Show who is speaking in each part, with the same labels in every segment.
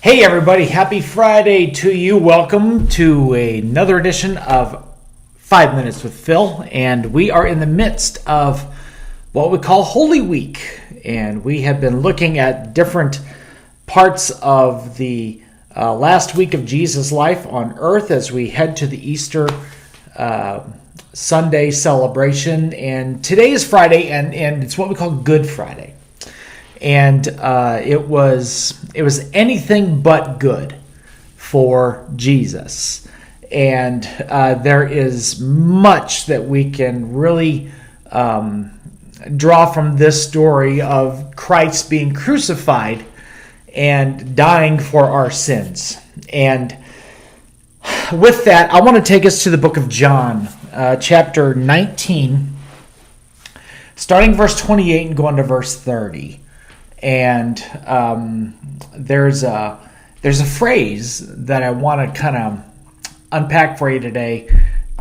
Speaker 1: Hey everybody, happy Friday to you. Welcome to another edition of 5 Minutes with Phil. And we are in the midst of what we call Holy Week. And we have been looking at different parts of the last week of Jesus' life on earth as we head to the Easter Sunday celebration. And today is Friday, and it's what we call Good Friday. And it was anything but good for Jesus. And there is much that we can really draw from this story of Christ being crucified and dying for our sins. And with that, I want to take us to the book of John, chapter 19, starting verse 28 and going to verse 30. And there's a phrase that I want to kind of unpack for you today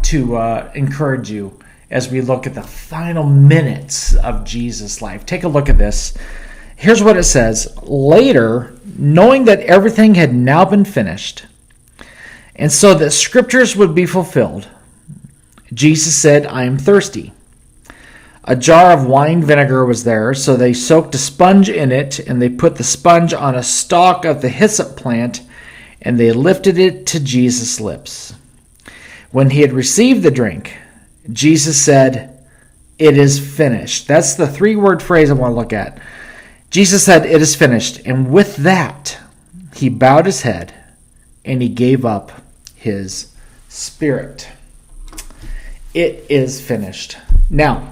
Speaker 1: to encourage you as we look at the final minutes of Jesus' life. Take a look at this. Here's what it says. Later, knowing that everything had now been finished, and so that scriptures would be fulfilled, Jesus said, "I am thirsty." A jar of wine vinegar was there, so they soaked a sponge in it, and they put the sponge on a stalk of the hyssop plant, and they lifted it to Jesus' lips. When he had received the drink, Jesus said, "It is finished." That's the three-word phrase I want to look at. Jesus said, "It is finished." And with that, he bowed his head, and he gave up his spirit. It is finished. Now,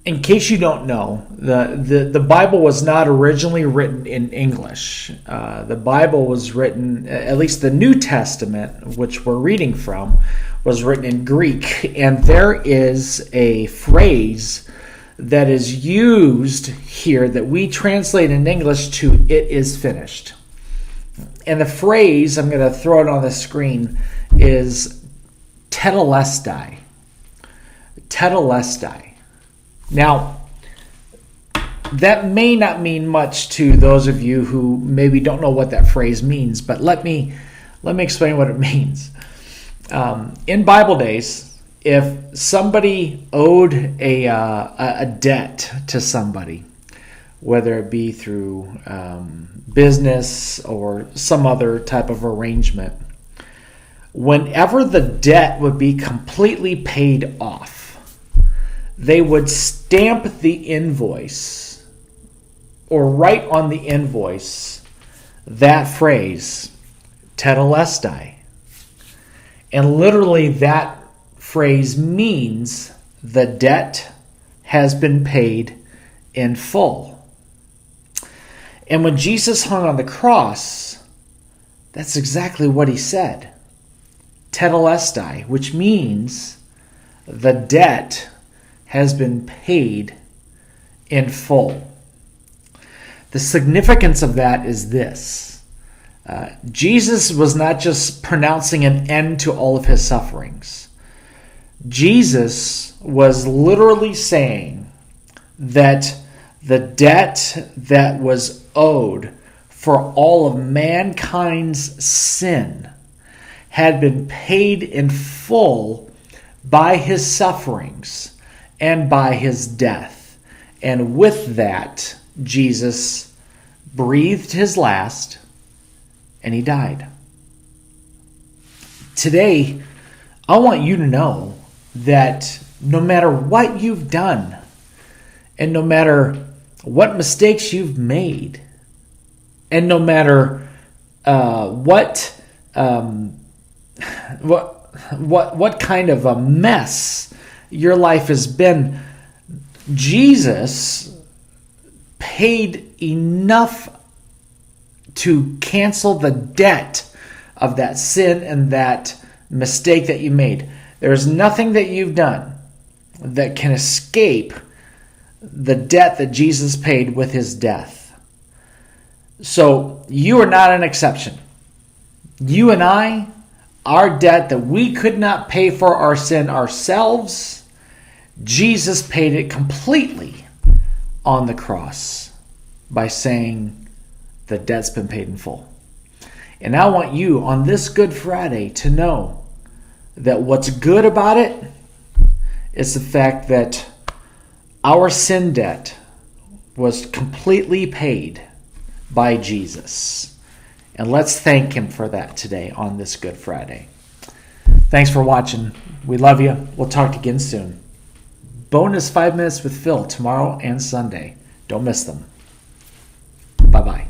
Speaker 1: in case you don't know, the Bible was not originally written in English. The Bible was written, at least the New Testament, which we're reading from, was written in Greek. And there is a phrase that is used here that we translate in English to "it is finished." And the phrase, I'm going to throw it on the screen, is tetelestai. Tetelestai. Now, that may not mean much to those of you who maybe don't know what that phrase means, but let me explain what it means. In Bible days, if somebody owed a debt to somebody, whether it be through business or some other type of arrangement, whenever the debt would be completely paid off, they would stamp the invoice or write on the invoice that phrase, tetelestai. And literally that phrase means the debt has been paid in full. And when Jesus hung on the cross, that's exactly what he said. Tetelestai, which means the debt has been paid in full. The significance of that is this. Jesus was not just pronouncing an end to all of his sufferings. Jesus was literally saying that the debt that was owed for all of mankind's sin had been paid in full by his sufferings and by his death. And with that, Jesus breathed his last, and he died. Today, I want you to know that no matter what you've done, and no matter what mistakes you've made, and no matter what kind of a mess your life has been, Jesus paid enough to cancel the debt of that sin and that mistake that you made. There's nothing that you've done that can escape the debt that Jesus paid with his death. So you are not an exception. You and I, our debt that we could not pay for our sin ourselves, Jesus paid it completely on the cross. by saying the debt's been paid in full. And I want you on this Good Friday to know that what's good about it is the fact that our sin debt was completely paid by Jesus. And let's thank him for that today on this Good Friday. Thanks for watching. We love you. We'll talk again soon. Bonus 5 Minutes with Phil tomorrow and Sunday. Don't miss them. Bye-bye.